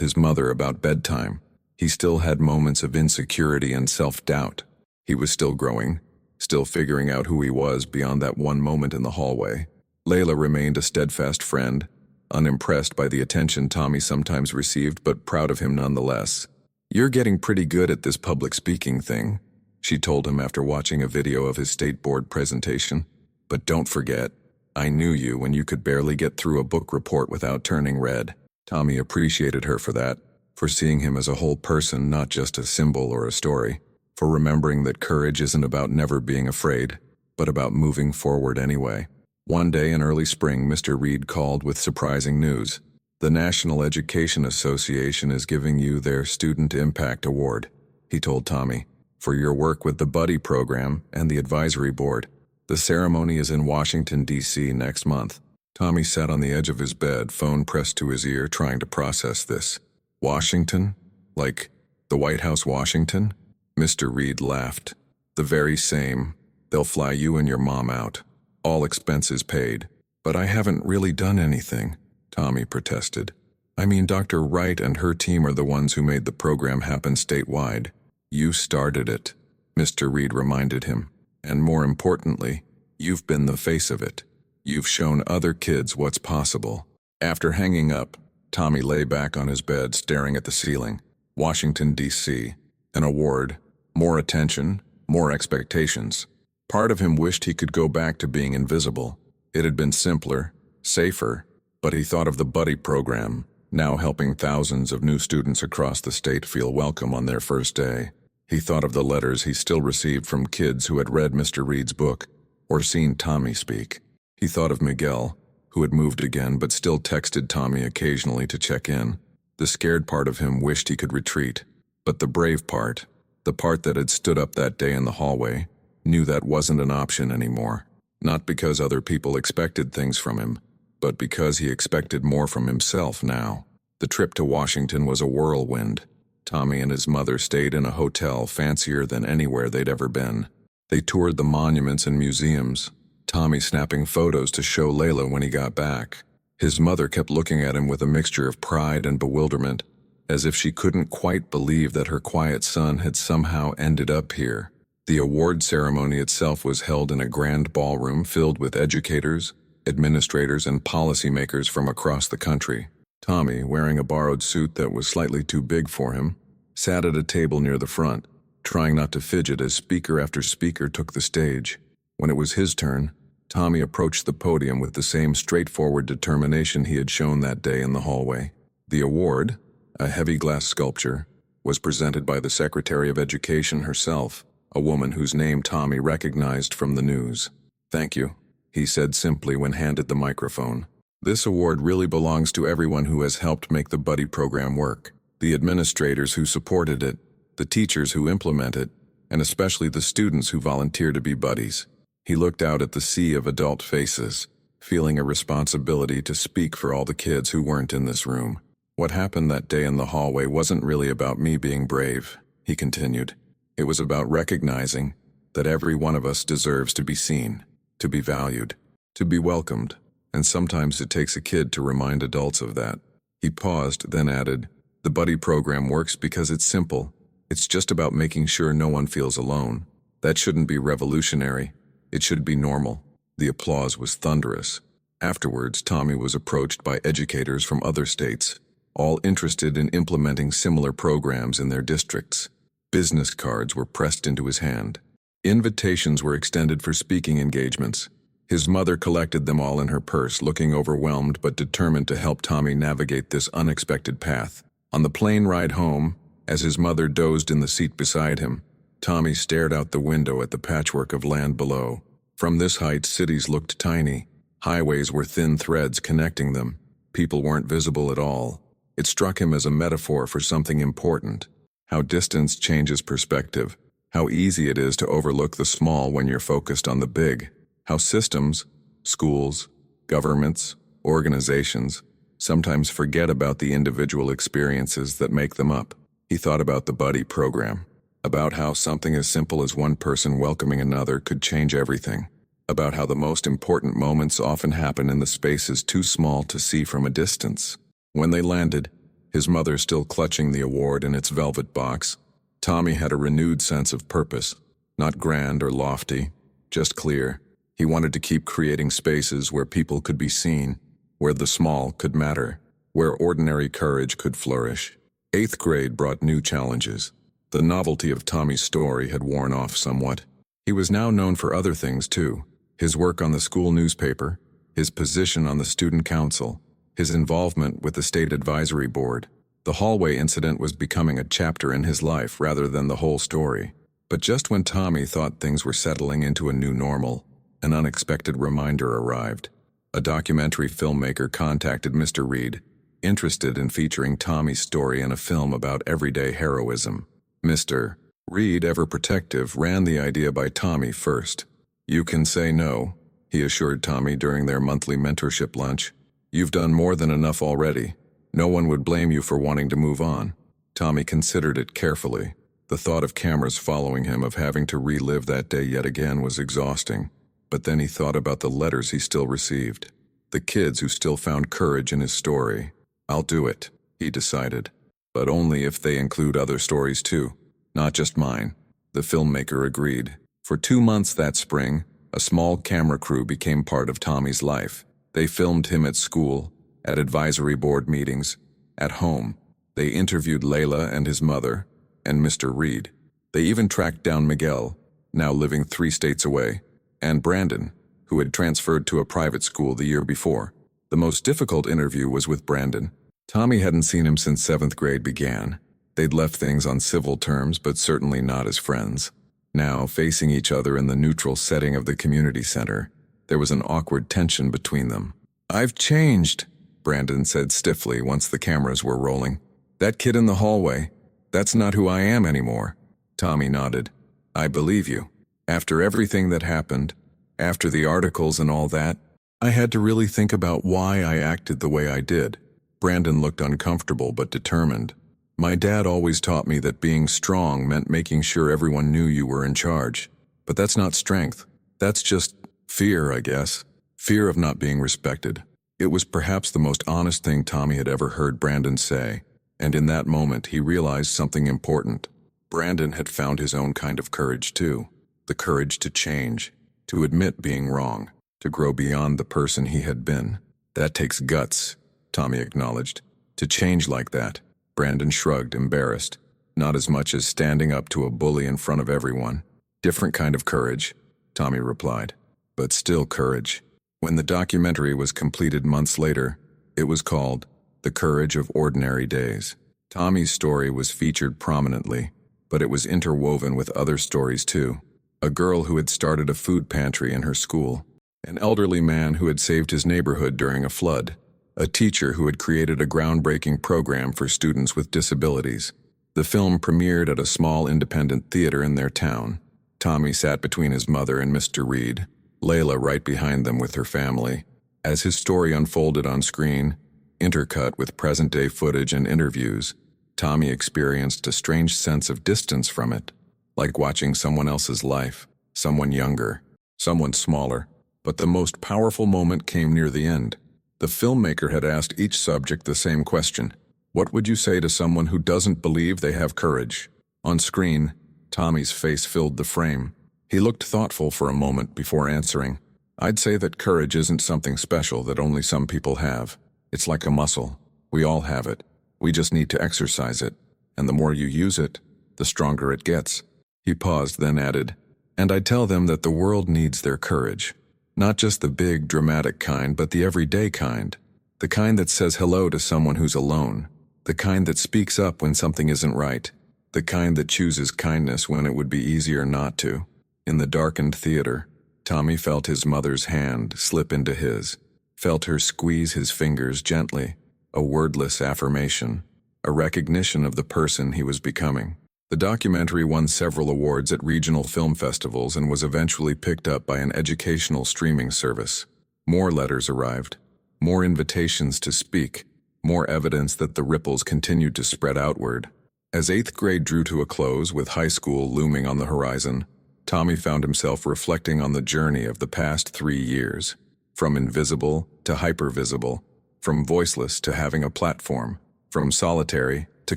his mother about bedtime. He still had moments of insecurity and self-doubt. He was still growing, still figuring out who he was beyond that one moment in the hallway. Layla remained a steadfast friend, unimpressed by the attention Tommy sometimes received, but proud of him nonetheless. "You're getting pretty good at this public speaking thing," she told him after watching a video of his state board presentation. "But don't forget, I knew you when you could barely get through a book report without turning red." Tommy appreciated her for that, for seeing him as a whole person, not just a symbol or a story, for remembering that courage isn't about never being afraid, but about moving forward anyway. One day in early spring, Mr. Reed called with surprising news. "The National Education Association is giving you their Student Impact Award," he told Tommy, "for your work with the Buddy program and the advisory board. The ceremony is in Washington, D.C. next month." Tommy sat on the edge of his bed, phone pressed to his ear, trying to process this. "Washington? Like the White House, Washington?" Mr. Reed laughed. "The very same. They'll fly you and your mom out. All expenses paid." "But I haven't really done anything," Tommy protested. "I mean, Dr. Wright and her team are the ones who made the program happen statewide." "You started it," Mr. Reed reminded him. "And more importantly, you've been the face of it. You've shown other kids what's possible." After hanging up, Tommy lay back on his bed, staring at the ceiling. Washington, D.C. An award, more attention, more expectations. Part of him wished he could go back to being invisible. It had been simpler, safer, but he thought of the Buddy program, now helping thousands of new students across the state feel welcome on their first day. He thought of the letters he still received from kids who had read Mr. Reed's book or seen Tommy speak. He thought of Miguel, who had moved again but still texted Tommy occasionally to check in. The scared part of him wished he could retreat, but the brave part, the part that had stood up that day in the hallway, knew that wasn't an option anymore. Not because other people expected things from him, but because he expected more from himself now. The trip to Washington was a whirlwind. Tommy and his mother stayed in a hotel fancier than anywhere they'd ever been. They toured the monuments and museums, Tommy snapping photos to show Layla when he got back. His mother kept looking at him with a mixture of pride and bewilderment, as if she couldn't quite believe that her quiet son had somehow ended up here. The award ceremony itself was held in a grand ballroom filled with educators, administrators, and policymakers from across the country. Tommy, wearing a borrowed suit that was slightly too big for him, sat at a table near the front, trying not to fidget as speaker after speaker took the stage. When it was his turn, Tommy approached the podium with the same straightforward determination he had shown that day in the hallway. The award, a heavy glass sculpture, was presented by the Secretary of Education herself, a woman whose name Tommy recognized from the news. "Thank you," he said simply when handed the microphone. "This award really belongs to everyone who has helped make the Buddy program work. The administrators who supported it, the teachers who implement it, and especially the students who volunteer to be buddies." He looked out at the sea of adult faces, feeling a responsibility to speak for all the kids who weren't in this room. "What happened that day in the hallway wasn't really about me being brave," he continued. "It was about recognizing that every one of us deserves to be seen, to be valued, to be welcomed, and sometimes it takes a kid to remind adults of that." He paused, then added, "The Buddy program works because it's simple. It's just about making sure no one feels alone. That shouldn't be revolutionary. It should be normal." The applause was thunderous. Afterwards, Tommy was approached by educators from other states, all interested in implementing similar programs in their districts. Business cards were pressed into his hand. Invitations were extended for speaking engagements. His mother collected them all in her purse, looking overwhelmed but determined to help Tommy navigate this unexpected path. On the plane ride home, as his mother dozed in the seat beside him, Tommy stared out the window at the patchwork of land below. From this height, cities looked tiny. Highways were thin threads connecting them. People weren't visible at all. It struck him as a metaphor for something important. How distance changes perspective. How easy it is to overlook the small when you're focused on the big. How systems, schools, governments, organizations, sometimes forget about the individual experiences that make them up. He thought about the Buddy program, about how something as simple as one person welcoming another could change everything, about how the most important moments often happen in the spaces too small to see from a distance. When they landed, his mother still clutching the award in its velvet box, Tommy had a renewed sense of purpose, not grand or lofty, just clear. He wanted to keep creating spaces where people could be seen, where the small could matter, where ordinary courage could flourish. 8th grade brought new challenges. The novelty of Tommy's story had worn off somewhat. He was now known for other things too: his work on the school newspaper, his position on the student council, his involvement with the state advisory board. The hallway incident was becoming a chapter in his life rather than the whole story. But just when Tommy thought things were settling into a new normal, an unexpected reminder arrived. A documentary filmmaker contacted Mr. Reed, interested in featuring Tommy's story in a film about everyday heroism. Mr. Reed, ever protective, ran the idea by Tommy first. "You can say no," he assured Tommy during their monthly mentorship lunch. "You've done more than enough already. No one would blame you for wanting to move on." Tommy considered it carefully. The thought of cameras following him, of having to relive that day yet again, was exhausting. But then he thought about the letters he still received, the kids who still found courage in his story. "I'll do it," he decided. "But only if they include other stories too, not just mine." The filmmaker agreed. For 2 months that spring, a small camera crew became part of Tommy's life. They filmed him at school, at advisory board meetings, at home. They interviewed Layla and his mother, and Mr. Reed. They even tracked down Miguel, now living 3 states away, and Brandon, who had transferred to a private school the year before. The most difficult interview was with Brandon. Tommy hadn't seen him since 7th grade began. They'd left things on civil terms, but certainly not as friends. Now, facing each other in the neutral setting of the community center, there was an awkward tension between them. "I've changed," Brandon said stiffly once the cameras were rolling. "That kid in the hallway, that's not who I am anymore." Tommy nodded. "I believe you. After everything that happened, after the articles and all that, I had to really think about why I acted the way I did." Brandon looked uncomfortable but determined. "My dad always taught me that being strong meant making sure everyone knew you were in charge. But that's not strength. That's just fear, I guess. Fear of not being respected." It was perhaps the most honest thing Tommy had ever heard Brandon say, and in that moment he realized something important. Brandon had found his own kind of courage too. The courage to change, to admit being wrong, to grow beyond the person he had been. That takes guts, Tommy acknowledged. To change like that. Brandon shrugged, embarrassed. Not as much as standing up to a bully in front of everyone. Different kind of courage, Tommy replied. But still courage. When the documentary was completed months later, it was called The Courage of Ordinary Days. Tommy's story was featured prominently, but it was interwoven with other stories too. A girl who had started a food pantry in her school. An elderly man who had saved his neighborhood during a flood. A teacher who had created a groundbreaking program for students with disabilities. The film premiered at a small independent theater in their town. Tommy sat between his mother and Mr. Reed, Layla right behind them with her family. As his story unfolded on screen, intercut with present-day footage and interviews, Tommy experienced a strange sense of distance from it, like watching someone else's life, someone younger, someone smaller. But the most powerful moment came near the end. The filmmaker had asked each subject the same question. What would you say to someone who doesn't believe they have courage? On screen, Tommy's face filled the frame. He looked thoughtful for a moment before answering. I'd say that courage isn't something special that only some people have. It's like a muscle. We all have it. We just need to exercise it. And the more you use it, the stronger it gets. He paused, then added, and I tell them that the world needs their courage. Not just the big, dramatic kind, but the everyday kind. The kind that says hello to someone who's alone. The kind that speaks up when something isn't right. The kind that chooses kindness when it would be easier not to. In the darkened theater, Tommy felt his mother's hand slip into his. Felt her squeeze his fingers gently. A wordless affirmation. A recognition of the person he was becoming. The documentary won several awards at regional film festivals and was eventually picked up by an educational streaming service. More letters arrived. More invitations to speak. More evidence that the ripples continued to spread outward. As 8th grade drew to a close with high school looming on the horizon, Tommy found himself reflecting on the journey of the past 3 years. From invisible to hypervisible. From voiceless to having a platform. From solitary to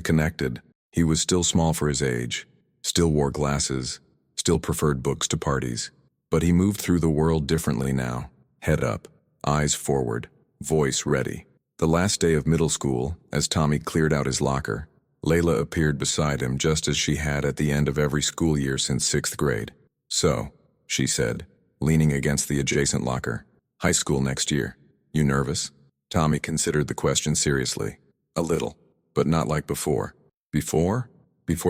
connected. He was still small for his age, still wore glasses, still preferred books to parties. But he moved through the world differently now. Head up, eyes forward, voice ready. The last day of middle school, as Tommy cleared out his locker, Layla appeared beside him just as she had at the end of every school year since 6th grade. So, she said, leaning against the adjacent locker, high school next year. You nervous? Tommy considered the question seriously. A little, but not like before. Before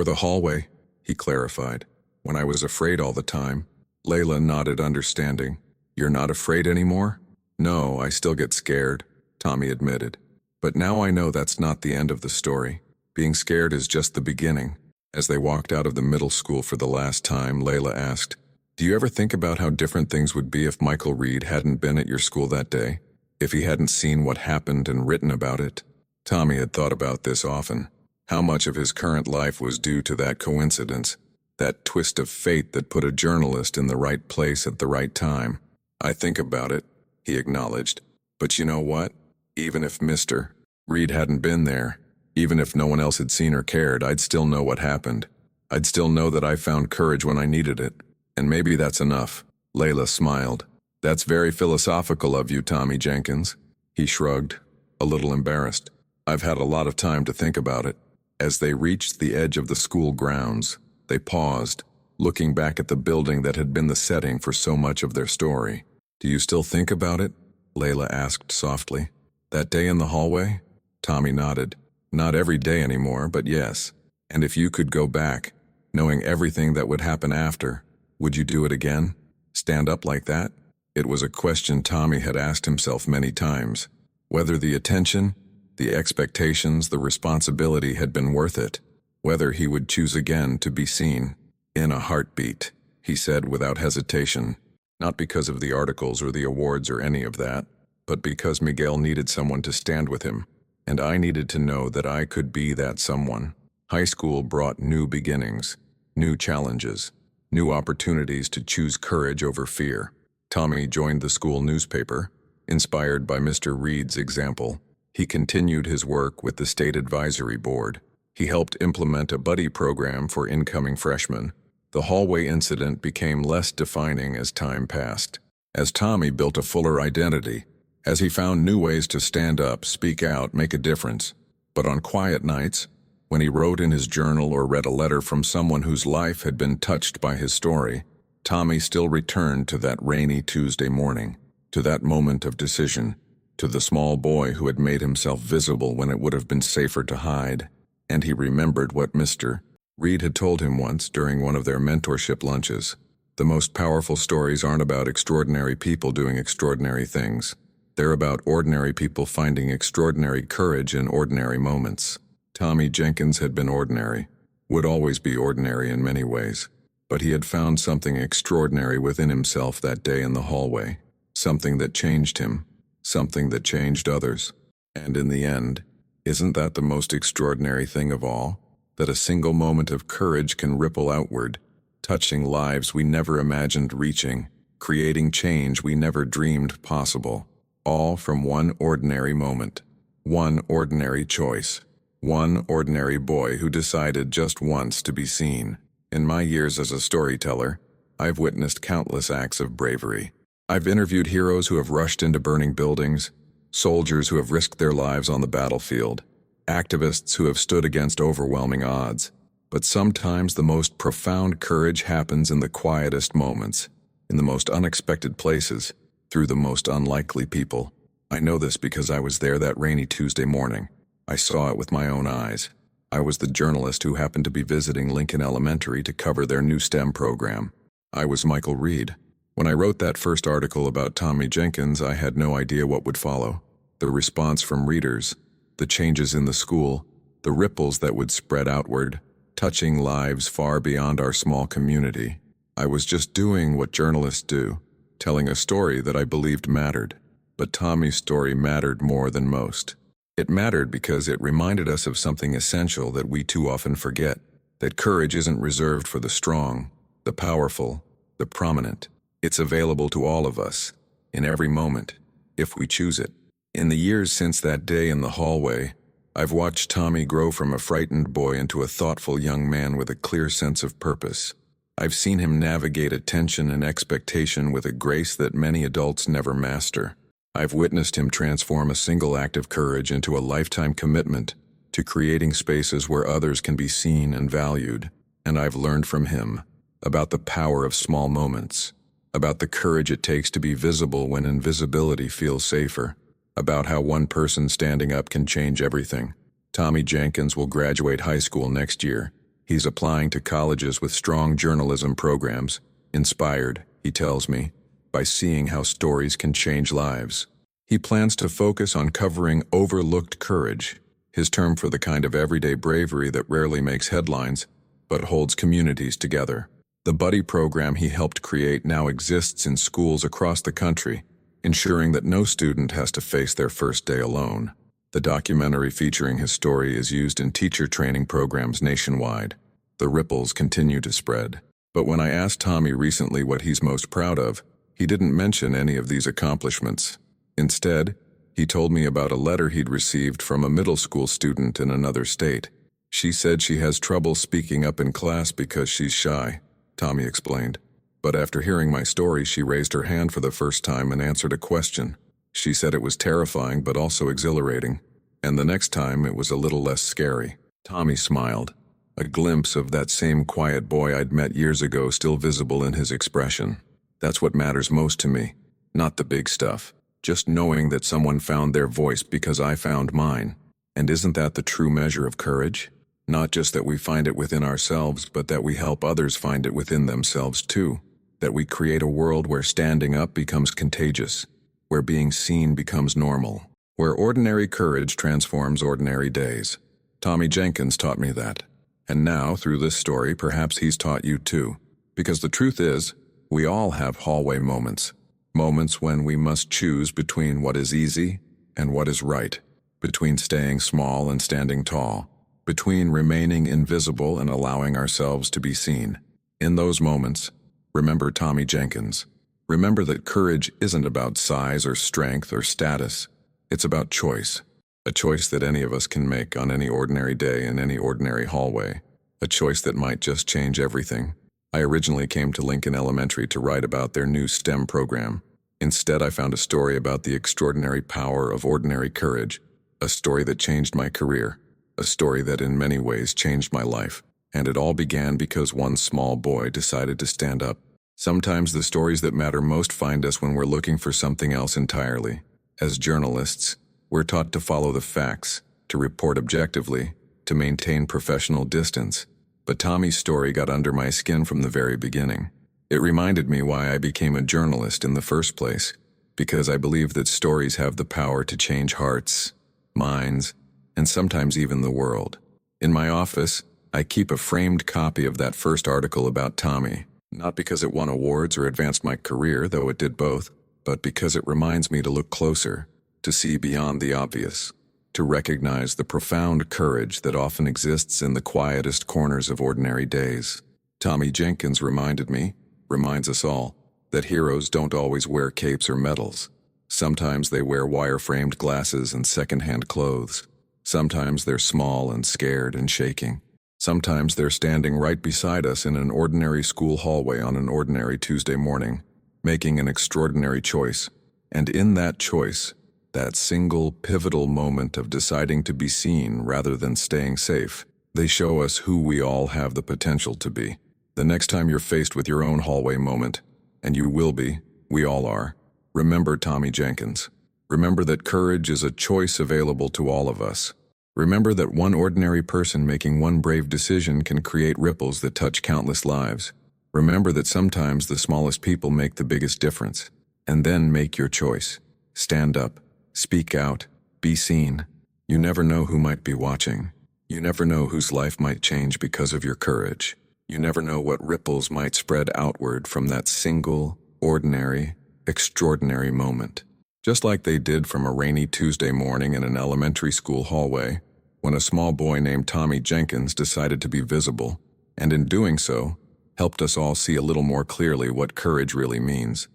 the hallway, he clarified. When I was afraid all the time. Layla nodded, understanding. You're not afraid anymore? No, I still get scared, Tommy admitted. But now I know that's not the end of the story. Being scared is just the beginning. As they walked out of the middle school for the last time, Layla asked, do you ever think about how different things would be if Michael Reed hadn't been at your school that day? If he hadn't seen what happened and written about it? Tommy had thought about this often. How much of his current life was due to that coincidence, that twist of fate that put a journalist in the right place at the right time. I think about it, he acknowledged. But you know what? Even if Mr. Reed hadn't been there, even if no one else had seen or cared, I'd still know what happened. I'd still know that I found courage when I needed it. And maybe that's enough. Layla smiled. That's very philosophical of you, Tommy Jenkins. He shrugged, a little embarrassed. I've had a lot of time to think about it. As they reached the edge of the school grounds, they paused, looking back at the building that had been the setting for so much of their story. Do you still think about it? Layla asked softly. That day in the hallway? Tommy nodded. Not every day anymore, but yes. And if you could go back, knowing everything that would happen after, would you do it again? Stand up like that? It was a question Tommy had asked himself many times. Whether the attention, the expectations, the responsibility had been worth it. Whether he would choose again to be seen. In a heartbeat, he said without hesitation. Not because of the articles or the awards or any of that, but because Miguel needed someone to stand with him. And I needed to know that I could be that someone. High school brought new beginnings, new challenges, new opportunities to choose courage over fear. Tommy joined the school newspaper, inspired by Mr. Reed's example. He continued his work with the state advisory board. He helped implement a buddy program for incoming freshmen. The hallway incident became less defining as time passed. As Tommy built a fuller identity, as he found new ways to stand up, speak out, make a difference. But on quiet nights, when he wrote in his journal or read a letter from someone whose life had been touched by his story, Tommy still returned to that rainy Tuesday morning, to that moment of decision, to the small boy who had made himself visible when it would have been safer to hide. And he remembered what Mr. Reed had told him once during one of their mentorship lunches. The most powerful stories aren't about extraordinary people doing extraordinary things. They're about ordinary people finding extraordinary courage in ordinary moments. Tommy Jenkins had been ordinary, would always be ordinary in many ways. But he had found something extraordinary within himself that day in the hallway. Something that changed him. Something that changed others. And in the end, isn't that the most extraordinary thing of all? That a single moment of courage can ripple outward, touching lives we never imagined reaching, creating change we never dreamed possible. All from one ordinary moment, one ordinary choice, one ordinary boy who decided just once to be seen. In my years as a storyteller, I've witnessed countless acts of bravery. I've interviewed heroes who have rushed into burning buildings, soldiers who have risked their lives on the battlefield, activists who have stood against overwhelming odds. But sometimes the most profound courage happens in the quietest moments, in the most unexpected places, through the most unlikely people. I know this because I was there that rainy Tuesday morning. I saw it with my own eyes. I was the journalist who happened to be visiting Lincoln Elementary to cover their new STEM program. I was Michael Reed. When I wrote that first article about Tommy Jenkins, I had no idea what would follow. The response from readers, the changes in the school, the ripples that would spread outward, touching lives far beyond our small community. I was just doing what journalists do, telling a story that I believed mattered. But Tommy's story mattered more than most. It mattered because it reminded us of something essential that we too often forget, that courage isn't reserved for the strong, the powerful, the prominent. It's available to all of us, in every moment, if we choose it. In the years since that day in the hallway, I've watched Tommy grow from a frightened boy into a thoughtful young man with a clear sense of purpose. I've seen him navigate attention and expectation with a grace that many adults never master. I've witnessed him transform a single act of courage into a lifetime commitment to creating spaces where others can be seen and valued. And I've learned from him about the power of small moments, about the courage it takes to be visible when invisibility feels safer, about how one person standing up can change everything. Tommy Jenkins will graduate high school next year. He's applying to colleges with strong journalism programs, inspired, he tells me, by seeing how stories can change lives. He plans to focus on covering overlooked courage, his term for the kind of everyday bravery that rarely makes headlines, but holds communities together. The buddy program he helped create now exists in schools across the country, ensuring that no student has to face their first day alone. The documentary featuring his story is used in teacher training programs nationwide. The ripples continue to spread. But when I asked Tommy recently what he's most proud of, he didn't mention any of these accomplishments. Instead, he told me about a letter he'd received from a middle school student in another state. She said she has trouble speaking up in class because she's shy, Tommy explained. But after hearing my story, she raised her hand for the first time and answered a question. She said it was terrifying but also exhilarating. And the next time it was a little less scary. Tommy smiled, a glimpse of that same quiet boy I'd met years ago still visible in his expression. That's what matters most to me, not the big stuff. Just knowing that someone found their voice because I found mine. And isn't that the true measure of courage? Not just that we find it within ourselves, but that we help others find it within themselves too. That we create a world where standing up becomes contagious, where being seen becomes normal, where ordinary courage transforms ordinary days. Tommy Jenkins taught me that. And now, through this story, perhaps he's taught you too. Because the truth is, we all have hallway moments. Moments when we must choose between what is easy and what is right, between staying small and standing tall, between remaining invisible and allowing ourselves to be seen. In those moments, remember Tommy Jenkins. Remember that courage isn't about size or strength or status. It's about choice. A choice that any of us can make on any ordinary day in any ordinary hallway. A choice that might just change everything. I originally came to Lincoln Elementary to write about their new STEM program. Instead, I found a story about the extraordinary power of ordinary courage, a story that changed my career, a story that in many ways changed my life. And it all began because one small boy decided to stand up. Sometimes the stories that matter most find us when we're looking for something else entirely. As journalists, we're taught to follow the facts, to report objectively, to maintain professional distance. But Tommy's story got under my skin from the very beginning. It reminded me why I became a journalist in the first place, because I believe that stories have the power to change hearts, minds, and sometimes even the world. In my office, I keep a framed copy of that first article about Tommy, not because it won awards or advanced my career, though it did both, but because it reminds me to look closer, to see beyond the obvious, to recognize the profound courage that often exists in the quietest corners of ordinary days. Tommy Jenkins reminds us all, that heroes don't always wear capes or medals. Sometimes they wear wire-framed glasses and second-hand clothes. Sometimes they're small and scared and shaking. Sometimes they're standing right beside us in an ordinary school hallway on an ordinary Tuesday morning, making an extraordinary choice. And in that choice, that single pivotal moment of deciding to be seen rather than staying safe, they show us who we all have the potential to be. The next time you're faced with your own hallway moment, and you will be, we all are, remember Tommy Jenkins. Remember that courage is a choice available to all of us. Remember that one ordinary person making one brave decision can create ripples that touch countless lives. Remember that sometimes the smallest people make the biggest difference. And then make your choice. Stand up. Speak out. Be seen. You never know who might be watching. You never know whose life might change because of your courage. You never know what ripples might spread outward from that single, ordinary, extraordinary moment. Just like they did from a rainy Tuesday morning in an elementary school hallway, when a small boy named Tommy Jenkins decided to be visible, and in doing so, helped us all see a little more clearly what courage really means.